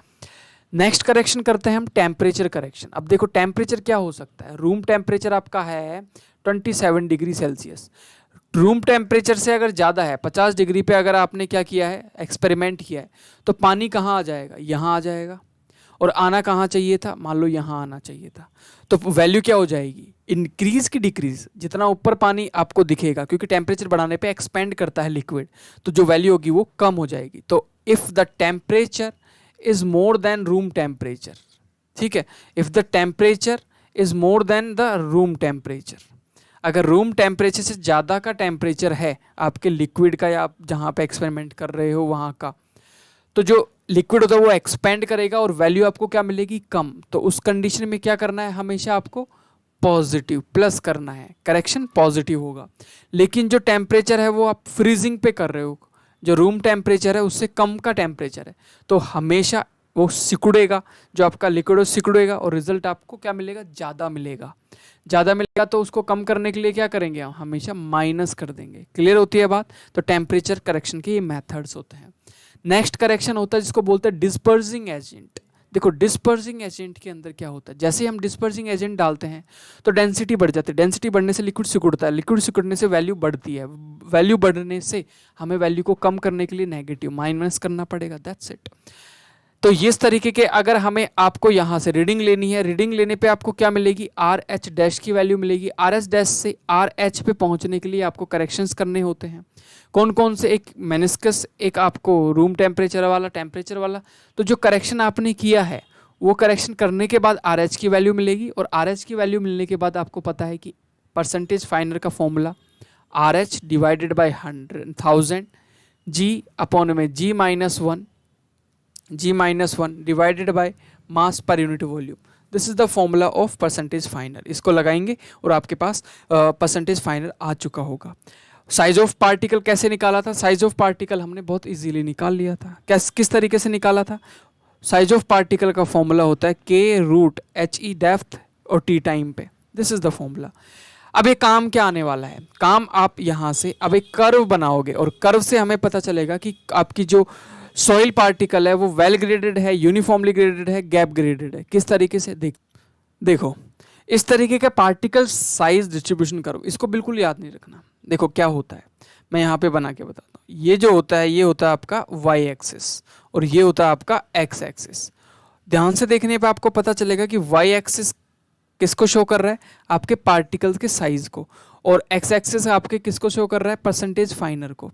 नेक्स्ट करेक्शन करते हैं हम टेम्परेचर करेक्शन। अब देखो टेम्परेचर क्या हो सकता है। रूम टेम्परेचर आपका है 27 डिग्री सेल्सियस। रूम टेम्परेचर से अगर ज़्यादा है 50 डिग्री पे अगर आपने क्या किया है, एक्सपेरिमेंट किया है, तो पानी कहाँ आ जाएगा, यहाँ आ जाएगा। और आना कहाँ चाहिए था, मान लो यहाँ आना चाहिए था। तो वैल्यू क्या हो जाएगी, इंक्रीज की डिक्रीज। जितना ऊपर पानी आपको दिखेगा, क्योंकि टेम्परेचर बढ़ाने पे एक्सपेंड करता है लिक्विड, तो जो वैल्यू होगी वो कम हो जाएगी। तो if the temperature is more than room temperature, ठीक है, if the temperature is more than the room temperature, अगर रूम टेम्परेचर से ज़्यादा का टेम्परेचर है आपके लिक्विड का, या आप जहाँ पे एक्सपेरिमेंट कर रहे हो वहाँ का, तो जो लिक्विड होता है वो एक्सपेंड करेगा और वैल्यू आपको क्या मिलेगी, कम। तो उस कंडीशन में क्या करना है, हमेशा आपको पॉजिटिव प्लस करना है, करेक्शन पॉजिटिव होगा। लेकिन जो टेम्परेचर है वो आप फ्रीजिंग पे कर रहे हो, जो रूम टेम्परेचर है उससे कम का टेम्परेचर है, तो हमेशा वो सिकुड़ेगा, जो आपका लिक्विड वो सिकुड़ेगा और रिजल्ट आपको क्या मिलेगा, ज़्यादा मिलेगा। ज़्यादा मिलेगा तो उसको कम करने के लिए क्या करेंगे हम, हमेशा माइनस कर देंगे। क्लियर होती है बात। तो टेम्परेचर करेक्शन के ये मेथड्स होते हैं। नेक्स्ट करेक्शन होता है जिसको बोलते हैं डिस्पर्सिंग एजेंट। देखो डिस्पर्सिंग एजेंट के अंदर क्या होता है, जैसे ही हम डिस्पर्सिंग एजेंट डालते हैं तो डेंसिटी बढ़ जाती है। डेंसिटी बढ़ने से लिक्विड सिकुड़ता है, लिक्विड सिकुड़ने से वैल्यू बढ़ती है, वैल्यू बढ़ने से हमें वैल्यू को कम करने के लिए नेगेटिव माइनस करना पड़ेगा, दैट्स इट। तो इस तरीके के अगर हमें आपको यहाँ से रीडिंग लेनी है, रीडिंग लेने पे आपको क्या मिलेगी, आर एच डैश की वैल्यू मिलेगी। आर एच डैश से आर एच पे पहुँचने के लिए आपको करेक्शंस करने होते हैं। कौन कौन से, एक मेनिस्कस, एक आपको रूम टेम्परेचर वाला, टेम्परेचर वाला। तो जो करेक्शन आपने किया है वो करेक्शन करने के बाद आर एच की वैल्यू मिलेगी, और आर एच की वैल्यू मिलने के बाद आपको पता है कि परसेंटेज फाइनर का formula R H divided by 100,000 G upon में G minus one divided by mass per unit volume. This is the formula of percentage finer. इसको लगाएंगे और आपके पास परसेंटेज फाइनर आ चुका होगा। साइज ऑफ पार्टिकल कैसे निकाला था, साइज ऑफ पार्टिकल हमने बहुत इजीली निकाल लिया था। किस तरीके से निकाला था, साइज ऑफ पार्टिकल का फॉर्मूला होता है के रूट एच ई डेप्थ और टी टाइम पे। This is the formula. अब ये काम क्या आने वाला है, काम आप यहाँ से अब एक कर्व बनाओगे, और कर्व से हमें पता चलेगा कि आपकी जो सॉइल पार्टिकल है वो वेल ग्रेडेड है, यूनिफॉर्मली ग्रेडेड है, गैप ग्रेडेड है। किस तरीके से, देखो इस तरीके का पार्टिकल साइज डिस्ट्रीब्यूशन करो, इसको बिल्कुल याद नहीं रखना। देखो क्या होता है, मैं यहाँ पे बना के बताता हूँ। ये जो होता है ये होता है आपका वाई एक्सिस, और ये होता है आपका एक्स एक्सिस। ध्यान से देखने पे आपको पता चलेगा कि वाई एक्सिस किसको शो कर रहा है, आपके पार्टिकल्स के साइज को, और एक्स एक्सिस आपके किसको शो कर रहा है, परसेंटेज फाइनर को।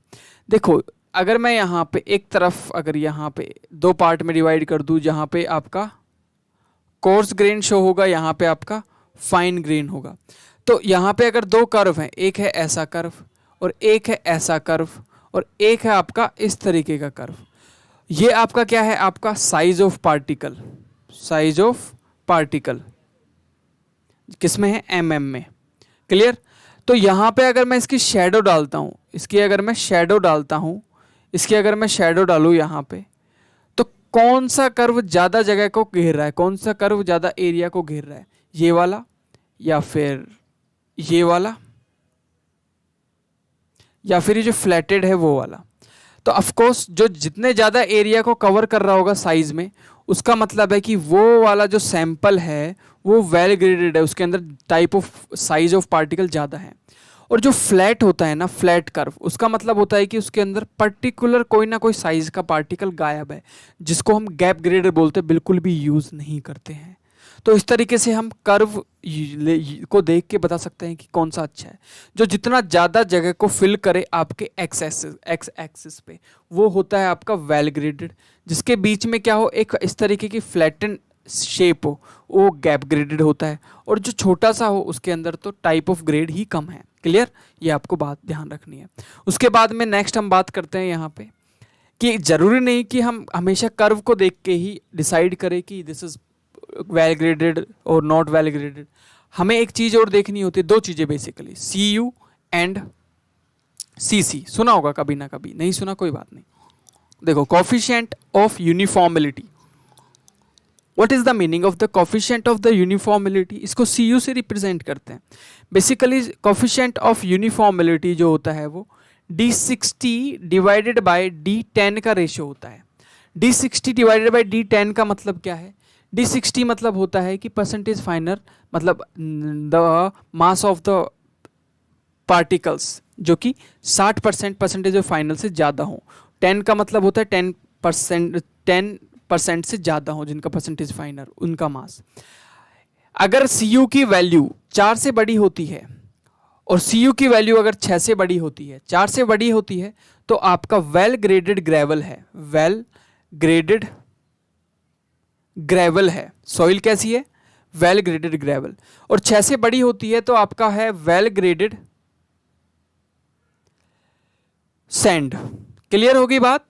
देखो अगर मैं यहाँ पे एक तरफ, अगर यहाँ पे दो पार्ट में डिवाइड कर दूँ, जहाँ पे आपका कोर्स ग्रेन शो होगा, यहाँ पे आपका फाइन ग्रेन होगा। तो यहाँ पे अगर दो कर्व हैं, एक है ऐसा कर्व और एक है ऐसा कर्व, और एक है आपका इस तरीके का कर्व, ये आपका क्या है, आपका size of particle. Size of particle किसमें है, एमएम में। क्लियर। तो यहाँ पे अगर मैं इसकी शेडो डालता हूँ, इसकी अगर मैं शेडो डालता हूँ, इसकी अगर मैं शेडो डालूँ यहाँ पे, तो कौन सा कर्व ज़्यादा जगह को घेर रहा है, कौन सा कर्व ज़्यादा एरिया को घेर रहा है, ये वाला या फिर ये वाला, या फिर ये जो फ्लैटेड है वो वाला। तो ऑफ कोर्स जो जितने ज़्यादा एरिया को कवर कर रहा होगा साइज में, उसका मतलब है कि वो वाला जो सैंपल है वो वेल ग्रेडेड है, उसके अंदर type of size of particle ज़्यादा है। और जो फ्लैट होता है ना, फ्लैट कर्व, उसका मतलब होता है कि उसके अंदर पर्टिकुलर कोई ना कोई साइज का पार्टिकल गायब है, जिसको हम गैप ग्रेडेड बोलते हैं, बिल्कुल भी यूज़ नहीं करते हैं। तो इस तरीके से हम कर्व को देख के बता सकते हैं कि कौन सा अच्छा है। जो जितना ज़्यादा जगह को फिल करे आपके एक्स एक्सिस पे, वो होता है आपका वेल ग्रेडेड। जिसके बीच में क्या हो, एक इस तरीके की फ्लैटन शेप हो, वो गैप ग्रेडेड होता है। और जो छोटा सा हो उसके अंदर तो टाइप ऑफ ग्रेड ही कम है। क्लियर, ये आपको बात ध्यान रखनी है। उसके बाद में नेक्स्ट हम बात करते हैं यहाँ पे कि ज़रूरी नहीं कि हम हमेशा कर्व को देख के ही डिसाइड करें कि दिस इज़ वेल ग्रेडेड और नॉट वेल ग्रेडेड। हमें एक चीज और देखनी होती है, दो चीजें बेसिकली, CU एंड CC। सुना होगा कभी ना कभी, नहीं सुना कोई बात नहीं। देखो, coefficient of यूनिफॉर्मिलिटी, what is the meaning of the coefficient of the यूनिफॉर्मिलिटी? इसको CU से रिप्रेजेंट करते हैं। बेसिकली कोफिशिएंट ऑफ यूनिफॉर्मिलिटी जो होता है वो D60 डिवाइडेड बाय D10 का रेशियो होता है। D60 डिवाइडेड बाय D10 का मतलब क्या है? D60 मतलब होता है कि परसेंटेज फाइनल, मतलब the mass of the particles जो कि 60% परसेंटेज ऑफ फाइनल से ज़्यादा हो। 10 का मतलब होता है 10% से ज़्यादा हो जिनका परसेंटेज फाइनल, उनका मास। अगर CU की वैल्यू 4 से बड़ी होती है और CU की वैल्यू अगर 6 से बड़ी होती है, 4 से बड़ी होती है, तो आपका वेल ग्रेडेड ग्रेवल है, वेल ग्रेडेड ग्रेवल है। सॉइल कैसी है? Well graded gravel. और 6 से बड़ी होती है तो आपका है वेल ग्रेडेड सैंड। क्लियर होगी बात?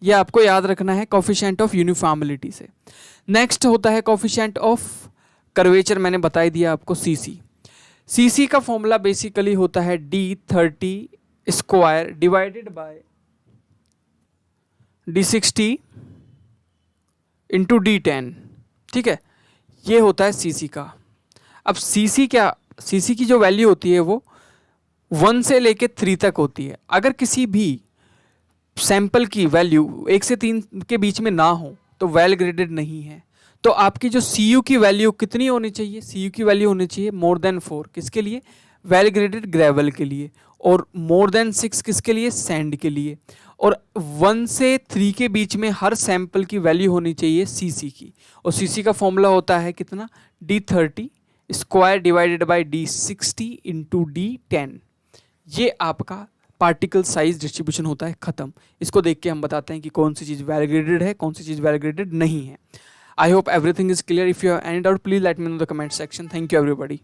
ये आपको याद रखना है कोफिशिएंट ऑफ यूनिफॉर्मिलिटी से। नेक्स्ट होता है कोफिशिएंट ऑफ कर्वेचर, मैंने बता ही दिया आपको, CC। CC का फॉर्मूला बेसिकली होता है D30 square divided by D60 into D10, ठीक है, ये होता है CC का। अब CC क्या, CC की जो वैल्यू होती है वो 1 से लेके 3 तक होती है। अगर किसी भी सैंपल की वैल्यू 1 से 3 के बीच में ना हो तो वेल ग्रेडेड नहीं है। तो आपकी जो CU की वैल्यू कितनी होनी चाहिए? CU की वैल्यू होनी चाहिए मोर देन 4, किसके लिए? वेल ग्रेडेड ग्रेवल के लिए। और मोर देन 6 किसके लिए? सैंड के लिए। और 1 से 3 के बीच में हर सैंपल की वैल्यू होनी चाहिए CC की। और CC का फॉर्मूला होता है कितना? D30 square divided by D60 into D10। ये आपका पार्टिकल साइज डिस्ट्रीब्यूशन होता है, खत्म। इसको देख के हम बताते हैं कि कौन सी चीज़ वेल ग्रेडेड है, कौन सी चीज़ वेल ग्रेडेड नहीं है। I hope everything is clear. If you have any doubt please let me know the comment section. Thank you everybody.